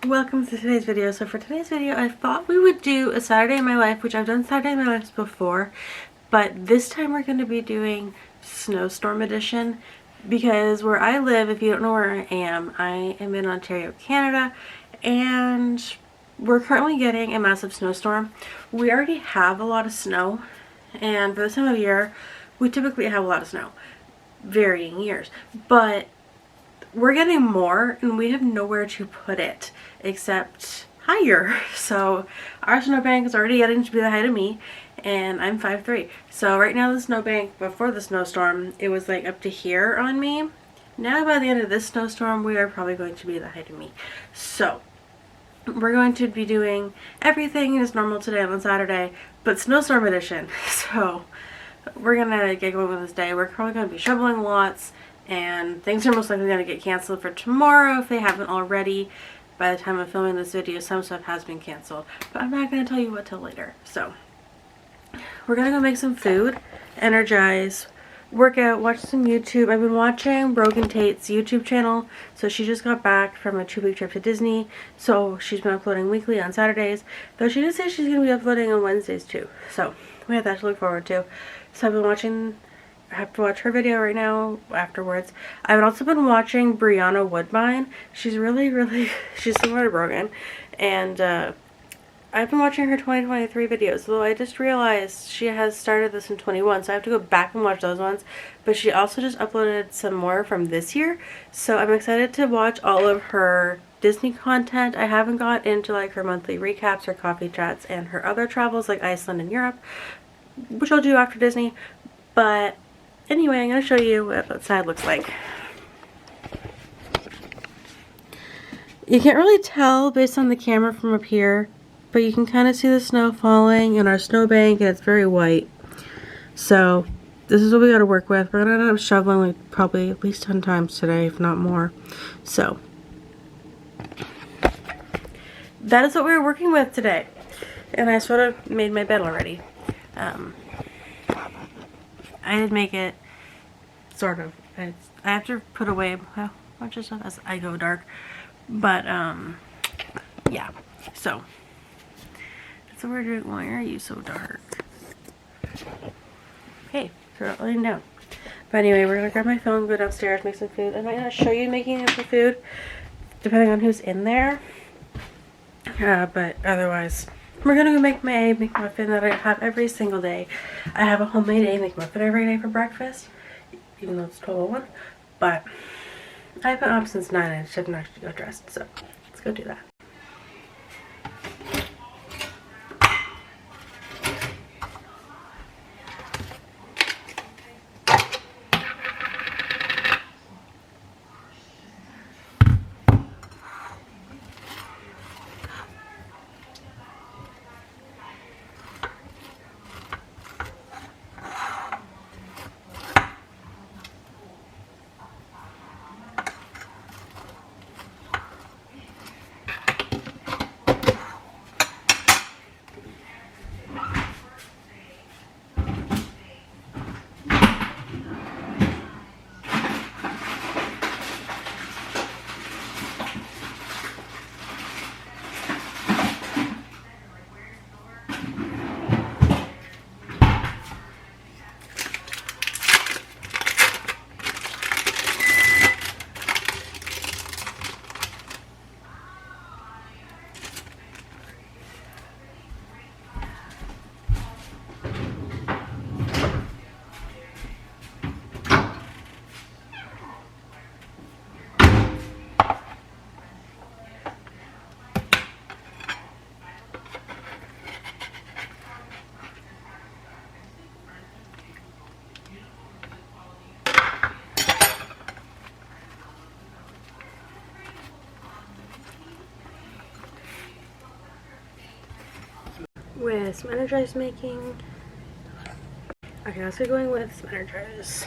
Welcome to today's video. So for today's video, I thought we would do a Saturday in my life, which I've done Saturday in my life before, but this time we're going to be doing snowstorm edition because where I live, if you don't know where I am in Ontario, Canada, and we're currently getting a massive snowstorm. We already have a lot of snow, and for this time of year, we typically have a lot of snow, varying years, but we're getting more and we have nowhere to put it except higher. So our snowbank is already getting to be the height of me, and I'm 5'3". So right now the snowbank, before the snowstorm, it was like up to here on me. Now by the end of this snowstorm, we are probably going to be the height of me. So we're going to be doing everything as normal today on Saturday, but snowstorm edition. So we're gonna get going with this day. We're probably gonna be shoveling lots, and things are most likely going to get canceled for tomorrow if they haven't already. By the time of filming this video, some stuff has been canceled, but I'm not going to tell you what till later. So we're going to go make some food, energize, work out, watch some YouTube. I've been watching Brogan Tate's YouTube channel. So she just got back from a 2-week trip to Disney, so she's been uploading weekly on Saturdays, though she did say she's going to be uploading on Wednesdays too. So we have that to look forward to. So I've been watching, I have to watch her video right now afterwards. I've also been watching Brianna Woodbine. She's she's similar to Brogan. And I've been watching her 2023 videos, though I just realized she has started this in 21, so I have to go back and watch those ones. But she also just uploaded some more from this year, so I'm excited to watch all of her Disney content. I haven't got into like her monthly recaps, her coffee chats, and her other travels like Iceland and Europe, which I'll do after Disney. But anyway, I'm going to show you what outside looks like. You can't really tell based on the camera from up here, but you can kind of see the snow falling in our snowbank, and it's very white. So this is what we got to work with. We're going to end up shoveling like probably at least 10 times today, if not more. So that is what we're working with today. And I sort of made my bed already. I did make it, sort of. I have to put away a bunch of stuff as I go dark. But, yeah. So, that's what we're doing. Why are you so dark? Hey, throw it laying down. But anyway, we're gonna grab my phone, go downstairs, make some food. I might not show you making some food, depending on who's in there. But otherwise, we're gonna go make my egg McMuffin that I have every single day. I have a homemade egg McMuffin every day for breakfast, even though it's 12:01. But I've been up since 9 and I just haven't actually got dressed, so let's go do that. With some energize making. Okay, let's get going with some energize.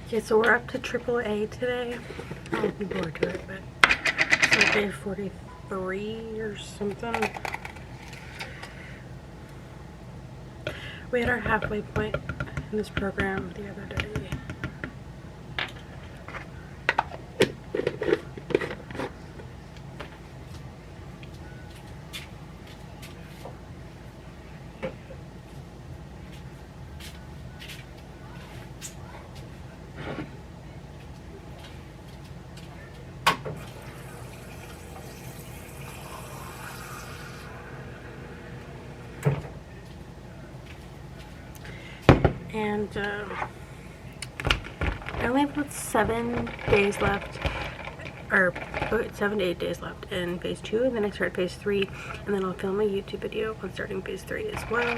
Okay, so we're up to AAA today. I'm looking forward to it, but it's like day 43 or something. We had our halfway point in this program the other day. And I only have about 7 days left, or 7 to 8 days left in phase 2, and then I start phase 3, and then I'll film a YouTube video on starting phase 3 as well.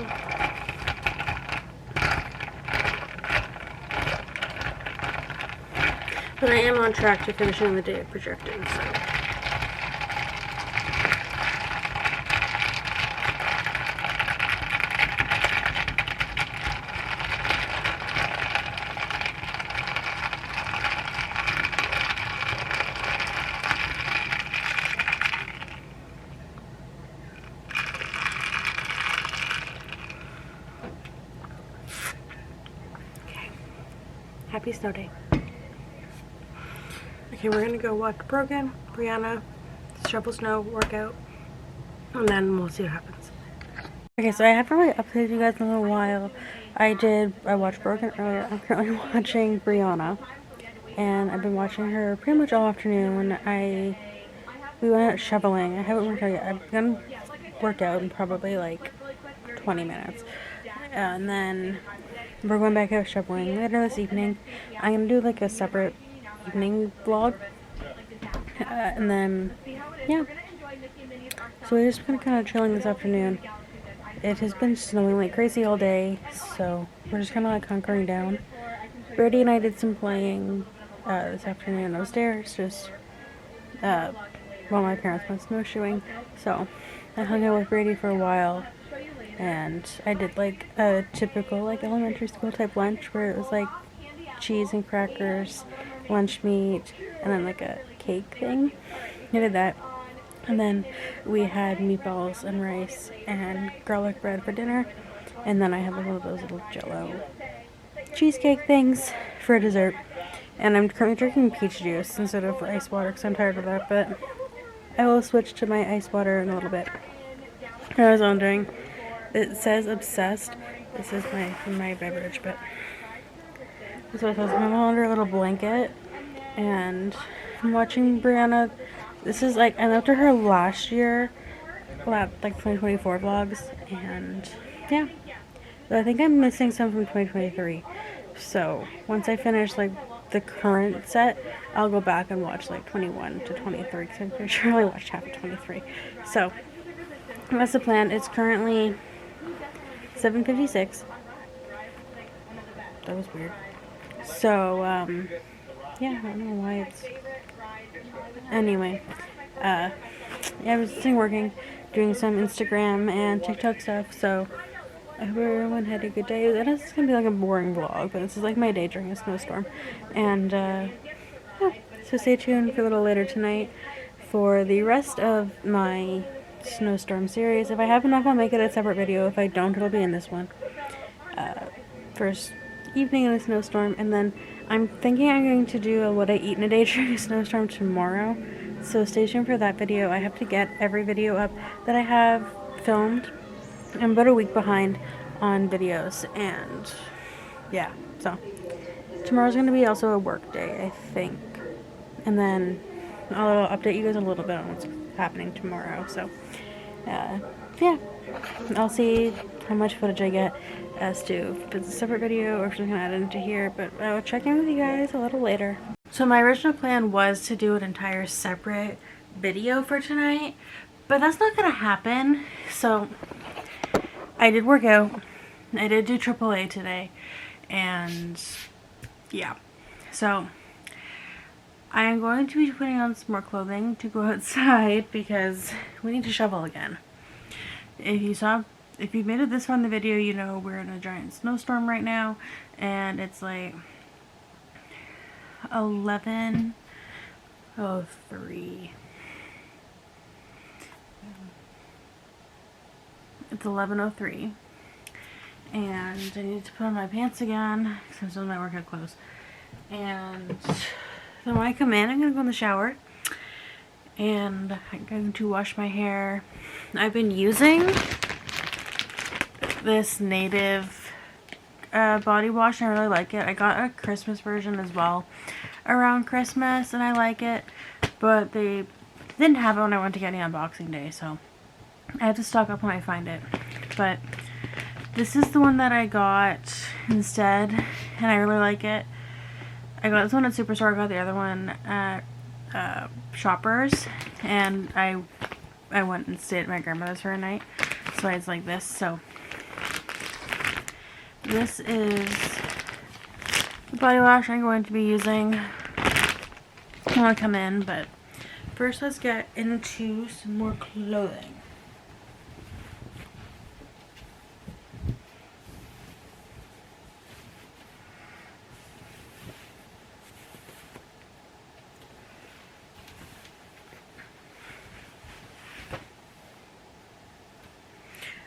But I am on track to finishing the day of projecting, so. Happy snow day. Okay, we're gonna go watch Brogan, Brianna, shovel snow, workout, and then we'll see what happens. Okay, so I haven't really updated you guys in a while. I watched Brogan earlier. I'm currently watching Brianna, and I've been watching her pretty much all afternoon. We went out shoveling. I haven't worked out yet. I'm gonna work out in probably like 20 minutes. And then we're going back out shoveling later this evening. I'm gonna do like a separate evening vlog. And then, yeah. So we're just been kind of chilling this afternoon. It has been snowing like crazy all day, so we're just kind of like hunkering down. Brady and I did some playing this afternoon upstairs, just while my parents went snowshoeing. So I hung out with Brady for a while, and I did like a typical like elementary school type lunch where it was like cheese and crackers, lunch meat, and then like a cake thing. I did that. And then we had meatballs and rice and garlic bread for dinner. And then I had one of those little Jell-O cheesecake things for dessert. And I'm currently drinking peach juice instead of ice water because I'm tired of that. But I will switch to my ice water in a little bit. I was wondering, it says obsessed. This is my beverage, but that's what it says. I'm under a little blanket and I'm watching Brianna. This is like, I left her last year, like 2024 vlogs, and yeah. But I think I'm missing some from 2023. So once I finish like the current set, I'll go back and watch like 21 to 23 because I'm pretty sure I watched half of 23. So that's the plan. It's currently 7:56. That was weird. So yeah, I don't know why it's. Anyway, yeah, I was sitting working, doing some Instagram and TikTok stuff, so I hope everyone had a good day. It's gonna be like a boring vlog, but this is like my day during a snowstorm. And, yeah, so stay tuned for a little later tonight for the rest of my snowstorm series. If I have enough, I'll make it a separate video. If I don't, it'll be in this one. First evening in a snowstorm, and then I'm thinking I'm going to do a what I eat in a day during a snowstorm tomorrow, so stay tuned for that video. I have to get every video up that I have filmed. I'm about a week behind on videos, and yeah, so tomorrow's going to be also a work day, I think, and then I'll update you guys a little bit on what's happening tomorrow. So yeah, I'll see how much footage I get as to if it's a separate video or if I'm going to add it into here, but I'll check in with you guys a little later. So my original plan was to do an entire separate video for tonight, but that's not going to happen. So I did work out. I did do AAA today, and yeah, so I am going to be putting on some more clothing to go outside because we need to shovel again. If you made it this far in the video, you know we're in a giant snowstorm right now, and it's like 11:03. It's 11:03. And I need to put on my pants again because I'm still in my workout clothes. And then when I come in, I'm going to go in the shower. And I'm going to wash my hair. I've been using this Native body wash, and I really like it. I got a Christmas version as well around Christmas, and I like it. But they didn't have it when I went to get any on Boxing Day, so I have to stock up when I find it. But this is the one that I got instead, and I really like it. I got this one at Superstore, I got the other one at Shoppers, and I went and stayed at my grandmother's for a night, so it's like this. So this is the body wash I'm going to be using when I come in, but first let's get into some more clothing.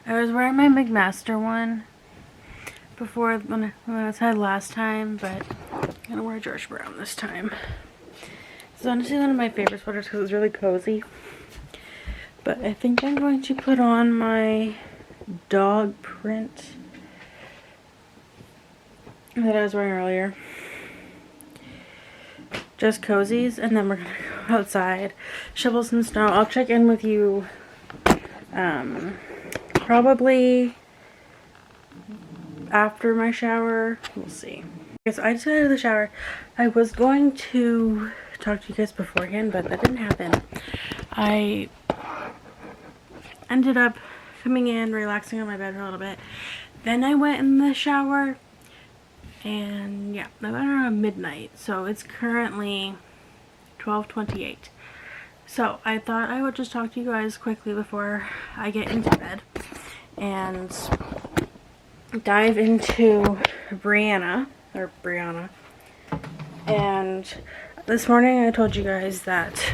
I was wearing my McMaster one before when I was had last time, but I'm gonna wear George Brown this time. It's honestly one of my favorite sweaters because it's really cozy. But I think I'm going to put on my dog print that I was wearing earlier. Just cozies, and then we're gonna go outside, shovel some snow. I'll check in with you probably after my shower. We'll see. Okay, so I just got out of the shower. I was going to talk to you guys beforehand, but that didn't happen. I ended up coming in, relaxing on my bed for a little bit. Then I went in the shower, and yeah, I went around midnight. So it's currently 12:28. So I thought I would just talk to you guys quickly before I get into bed and dive into Brianna. And this morning I told you guys that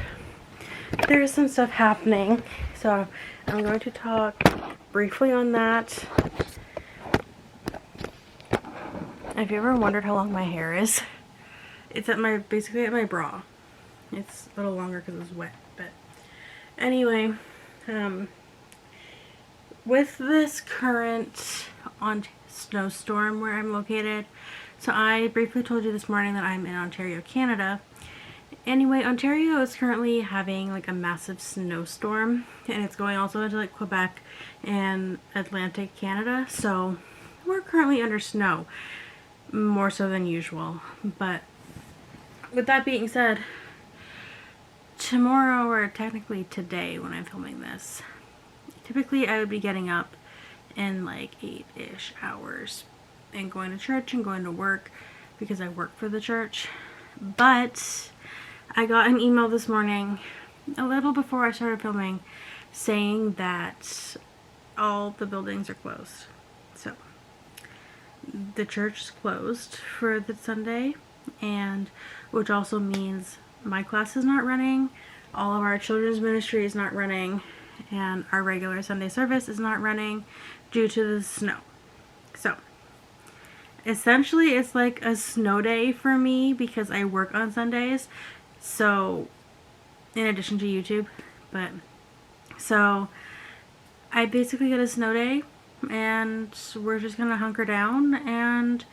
there is some stuff happening, so I'm going to talk briefly on that. If you ever wondered how long my hair is, it's at basically at my bra. It's a little longer because it's wet, but anyway, with this current snowstorm where I'm located, so I briefly told you this morning that I'm in Ontario, Canada. Anyway, Ontario is currently having like a massive snowstorm, and it's going also into like Quebec and Atlantic Canada, so we're currently under snow, more so than usual. But with that being said, tomorrow, or technically today when I'm filming this, typically I would be getting up in like 8-ish hours and going to church and going to work because I work for the church. But I got an email this morning, a little before I started filming, saying that all the buildings are closed. So the church is closed for the Sunday, and which also means my class is not running, all of our children's ministry is not running, and our regular Sunday service is not running due to the snow. So essentially it's like a snow day for me because I work on Sundays, so in addition to YouTube. But so I basically get a snow day, and we're just gonna hunker down and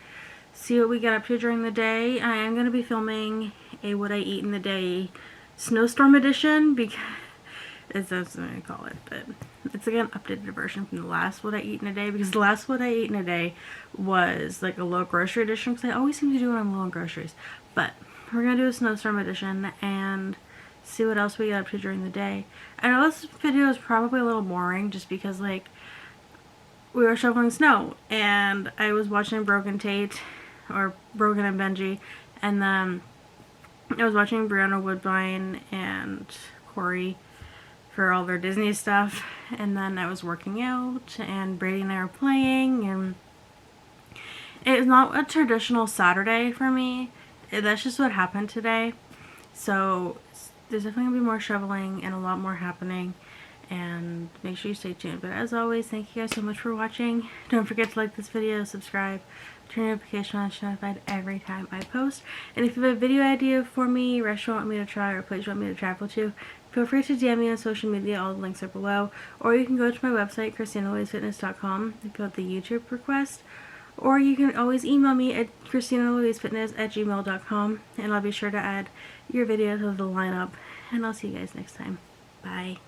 see what we get up to during the day. I am gonna be filming a what I eat in the day snowstorm edition, because that's what I call it, but it's like an updated version from the last what I eat in a day, because the last what I eat in a day was like a low grocery edition, because I always seem to do it on low on groceries. But we're gonna do a snowstorm edition and see what else we get up to during the day. I know this video is probably a little boring just because like we were shoveling snow and I was watching Broken Tate, or Broken and Benji, and then I was watching Brianna Woodbine and Corey for all their Disney stuff, and then I was working out and Brady and I were playing, and it's not a traditional Saturday for me. that's just what happened today. So there's definitely going to be more shoveling and a lot more happening. And make sure you stay tuned. But as always, thank you guys so much for watching. Don't forget to like this video, subscribe, turn notification on to be notified every time I post. And if you have a video idea for me, restaurant you want me to try, or place you want me to travel to, feel free to DM me on social media. All the links are below. Or you can go to my website, christinalouisefitness.com, and fill out the YouTube request. Or you can always email me at christinalouisefitness@gmail.com, and I'll be sure to add your video to the lineup. And I'll see you guys next time. Bye.